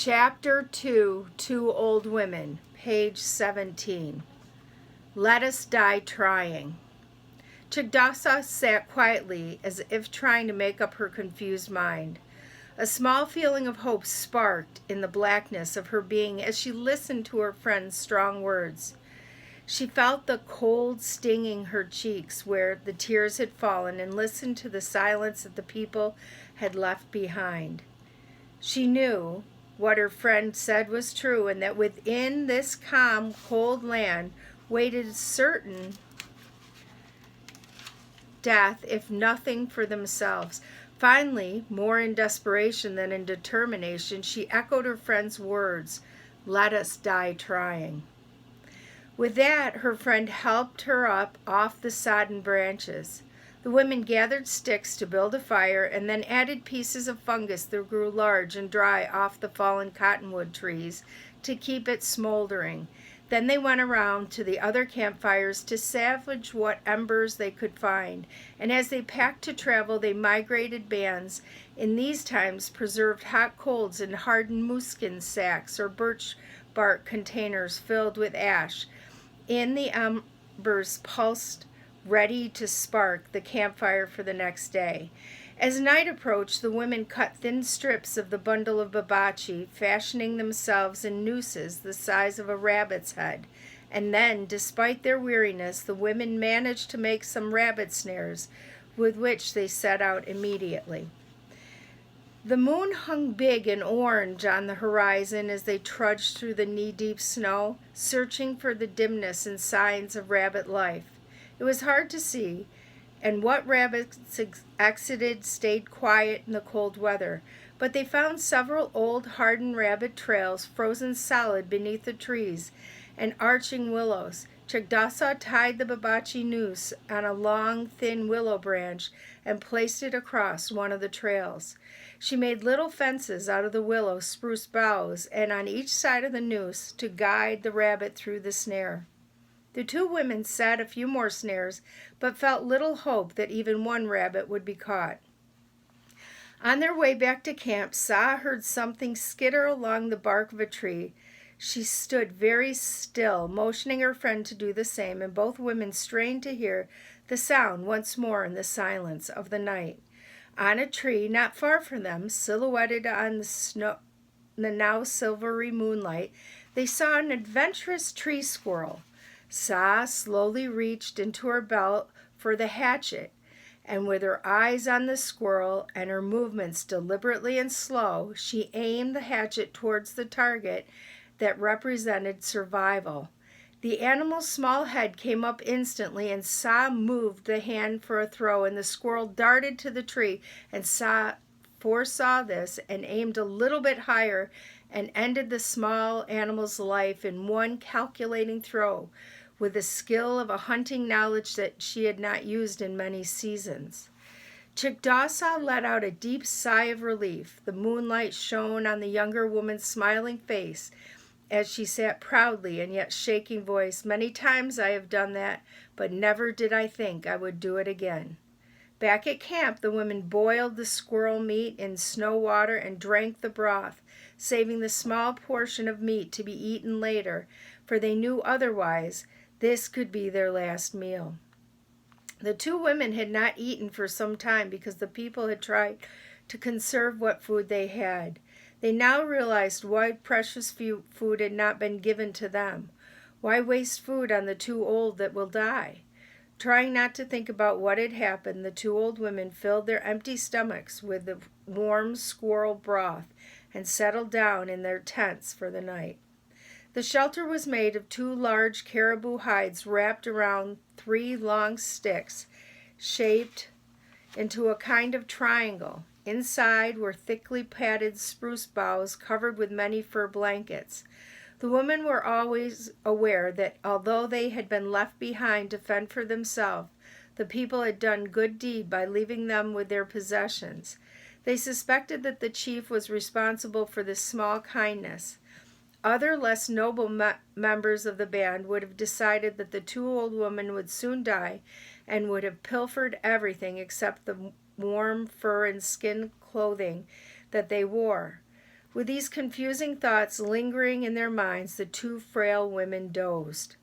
Chapter 2, Two Old Women, page 17. Let us die trying. Chagdasa sat quietly as if trying to make up her confused mind. A small feeling of hope sparked in the blackness of her being as she listened to her friend's strong words. She felt the cold stinging her cheeks where the tears had fallen and listened to the silence that the people had left behind. She knew what her friend said was true, and that within this calm, cold land waited certain death, if nothing for themselves. Finally, more in desperation than in determination, she echoed her friend's words, "Let us die trying." With that, her friend helped her up off the sodden branches. The women gathered sticks to build a fire and then added pieces of fungus that grew large and dry off the fallen cottonwood trees to keep it smoldering. Then they went around to the other campfires to salvage what embers they could find, and as they packed to travel, they migrated bands. In these times, preserved hot coals in hardened moose-skin sacks or birch bark containers filled with ash. In the embers pulsed, ready to spark the campfire for the next day. As night approached, the women cut thin strips of the bundle of babachi, fashioning themselves in nooses the size of a rabbit's head. And then, despite their weariness, the women managed to make some rabbit snares, with which they set out immediately. The moon hung big and orange on the horizon as they trudged through the knee-deep snow, searching for the dimness and signs of rabbit life. It was hard to see, and what rabbits exited stayed quiet in the cold weather, but they found several old hardened rabbit trails frozen solid beneath the trees and arching willows. Chagdasa tied the babachi noose on a long, thin willow branch and placed it across one of the trails. She made little fences out of the willow spruce boughs and on each side of the noose to guide the rabbit through the snare. The two women set a few more snares, but felt little hope that even one rabbit would be caught. On their way back to camp, Sa heard something skitter along the bark of a tree. She stood very still, motioning her friend to do the same, and both women strained to hear the sound once more in the silence of the night. On a tree not far from them, silhouetted on the now silvery moonlight, they saw an adventurous tree squirrel. Sa slowly reached into her belt for the hatchet, and with her eyes on the squirrel and her movements deliberately and slow, she aimed the hatchet towards the target that represented survival. The animal's small head came up instantly, and Sa moved the hand for a throw, and the squirrel darted to the tree, and Sa foresaw this and aimed a little bit higher and ended the small animal's life in one calculating throw, with the skill of a hunting knowledge that she had not used in many seasons. Chagdasa let out a deep sigh of relief. The moonlight shone on the younger woman's smiling face as she sat proudly and yet shaking voice. "Many times I have done that, but never did I think I would do it again." Back at camp, the women boiled the squirrel meat in snow water and drank the broth, saving the small portion of meat to be eaten later, for they knew otherwise this could be their last meal. The two women had not eaten for some time because the people had tried to conserve what food they had. They now realized why precious food had not been given to them. Why waste food on the too old that will die? Trying not to think about what had happened, the two old women filled their empty stomachs with the warm squirrel broth and settled down in their tents for the night. The shelter was made of two large caribou hides wrapped around three long sticks, shaped into a kind of triangle. Inside were thickly padded spruce boughs covered with many fur blankets. The women were always aware that although they had been left behind to fend for themselves, the people had done good deed by leaving them with their possessions. They suspected that the chief was responsible for this small kindness. Other less noble members of the band would have decided that the two old women would soon die and would have pilfered everything except the warm fur and skin clothing that they wore. With these confusing thoughts lingering in their minds, the two frail women dozed.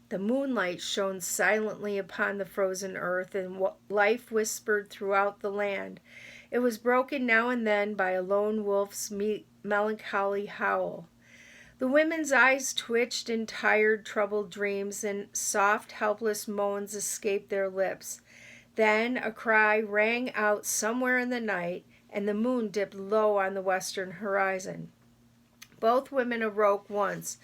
The moonlight shone silently upon the frozen earth, and life whispered throughout the land. It was broken now and then by a lone wolf's melancholy howl. The women's eyes twitched in tired, troubled dreams, and soft, helpless moans escaped their lips. Then a cry rang out somewhere in the night, and the moon dipped low on the western horizon. Both women awoke once,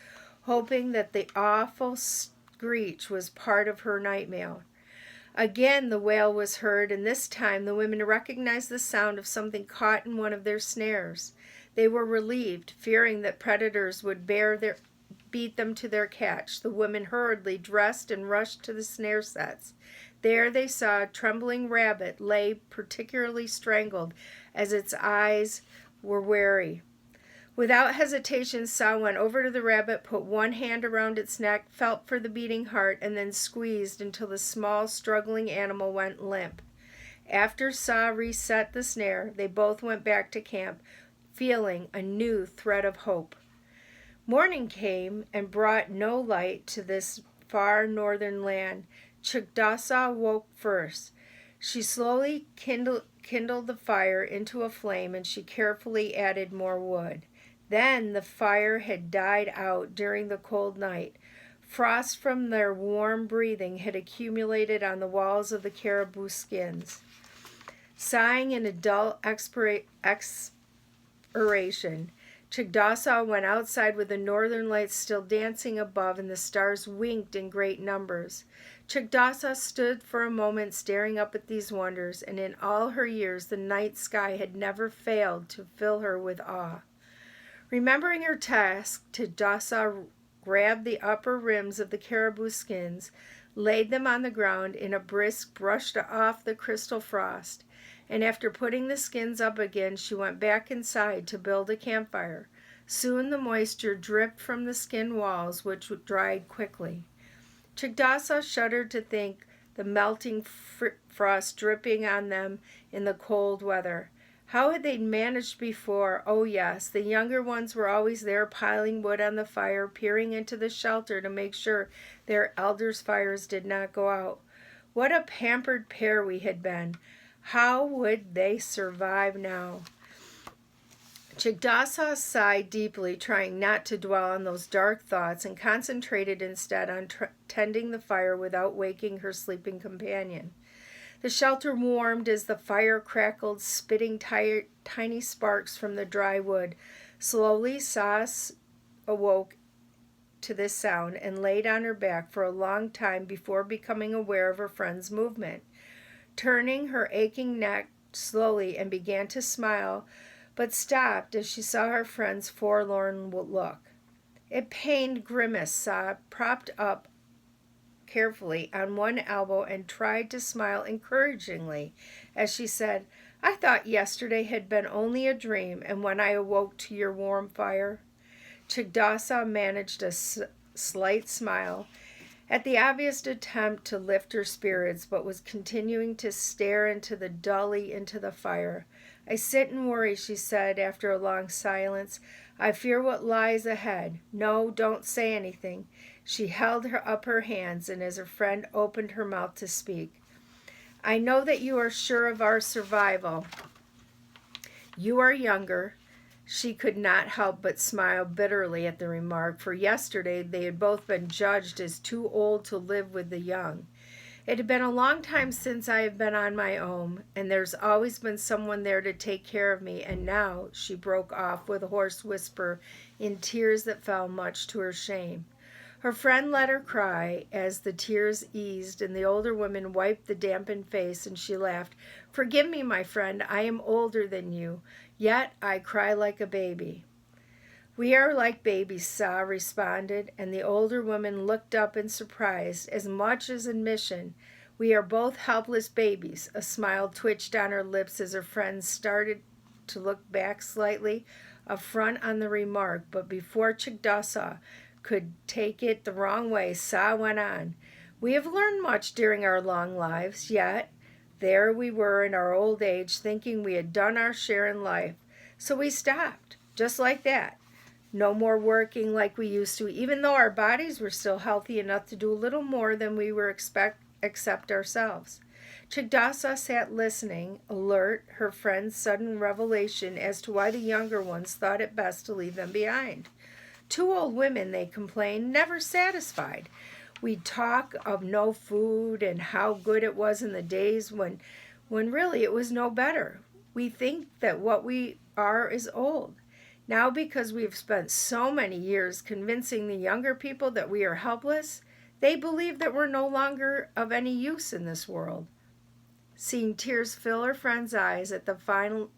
hoping that the awful screech was part of her nightmare. Again the wail was heard, and this time the women recognized the sound of something caught in one of their snares. They were relieved, fearing that predators would beat them to their catch. The women hurriedly dressed and rushed to the snare sets. There they saw a trembling rabbit lay particularly strangled, as its eyes were wary. Without hesitation, Sa went over to the rabbit, put one hand around its neck, felt for the beating heart, and then squeezed until the small, struggling animal went limp. After Sa reset the snare, they both went back to camp, feeling a new thread of hope. Morning came and brought no light to this far northern land. Chugdasa woke first. She slowly kindled the fire into a flame, and she carefully added more wood. Then the fire had died out during the cold night. Frost from their warm breathing had accumulated on the walls of the caribou skins. Sighing in a dull expiration, Chugdasa went outside with the northern lights still dancing above, and the stars winked in great numbers. Chugdasa stood for a moment staring up at these wonders, and in all her years the night sky had never failed to fill her with awe. Remembering her task, Chugdasa grabbed the upper rims of the caribou skins, laid them on the ground in a brisk, brushed off the crystal frost, and after putting the skins up again, she went back inside to build a campfire. Soon the moisture dripped from the skin walls, which dried quickly. Chugdasa shuddered to think the melting frost dripping on them in the cold weather. How had they managed before? Oh yes, the younger ones were always there piling wood on the fire, peering into the shelter to make sure their elders' fires did not go out. What a pampered pair we had been. How would they survive now? Chugdasa sighed deeply, trying not to dwell on those dark thoughts, and concentrated instead on tending the fire without waking her sleeping companion. The shelter warmed as the fire crackled, spitting tiny sparks from the dry wood. Slowly, Sas awoke to this sound and laid on her back for a long time before becoming aware of her friend's movement. Turning her aching neck slowly and began to smile, but stopped as she saw her friend's forlorn look. A pained grimace, Sa propped up carefully on one elbow and tried to smile encouragingly as she said, "I thought yesterday had been only a dream, and when I awoke to your warm fire." Chugdasa managed a slight smile at the obvious attempt to lift her spirits, but was continuing to stare dully into the fire. "I sit and worry," she said after a long silence. "I fear what lies ahead. No, don't say anything." She held up her hands, and as her friend opened her mouth to speak, "I know that you are sure of our survival. You are younger." She could not help but smile bitterly at the remark, for yesterday they had both been judged as too old to live with the young. "It had been a long time since I have been on my own, and there's always been someone there to take care of me, and now," she broke off with a hoarse whisper in tears that fell much to her shame. Her friend let her cry as the tears eased, and the older woman wiped the dampened face, and she laughed. "Forgive me, my friend, I am older than you, yet I cry like a baby." "We are like babies," Sa responded, and the older woman looked up in surprise, as much as admission. "We are both helpless babies." A smile twitched on her lips as her friend started to look back slightly, affront on the remark, but before Chugdasa could take it the wrong way, Sa went on. "We have learned much during our long lives, yet there we were in our old age, thinking we had done our share in life. So we stopped. Just like that. No more working like we used to, even though our bodies were still healthy enough to do a little more than we were accept ourselves. Chigdasa sat listening, alert, her friend's sudden revelation as to why the younger ones thought it best to leave them behind. Two old women, they complained, never satisfied. We'd talk of no food and how good it was in the days when really it was no better. We think that what we are is old. Now, because we've spent so many years convincing the younger people that we are helpless, they believe that we're no longer of any use in this world. Seeing tears fill her friend's eyes at the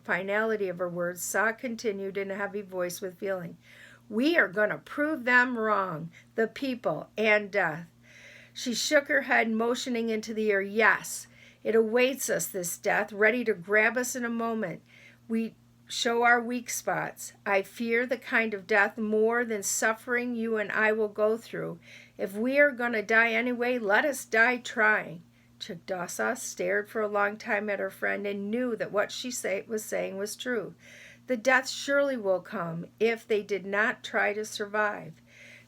finality of her words, Sa continued in a heavy voice with feeling. We are going to prove them wrong, the people and death. She shook her head, motioning into the air. Yes, it awaits us, this death, ready to grab us in a moment. We show our weak spots. I fear the kind of death more than suffering you and I will go through. If we are going to die anyway, let us die trying. Chigdasa stared for a long time at her friend and knew that what she was saying was true. The death surely will come if they did not try to survive.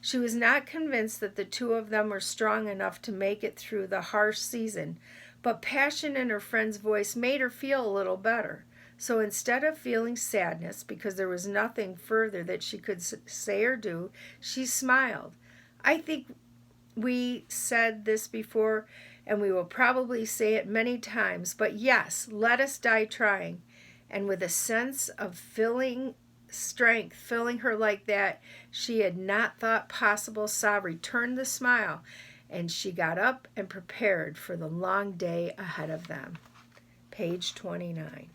She was not convinced that the two of them were strong enough to make it through the harsh season, but passion in her friend's voice made her feel a little better. So instead of feeling sadness because there was nothing further that she could say or do, she smiled. I think we said this before, and we will probably say it many times, but yes, let us die trying. And with a sense of strength filling her like that she had not thought possible, Sa returned the smile, and she got up and prepared for the long day ahead of them. Page 29.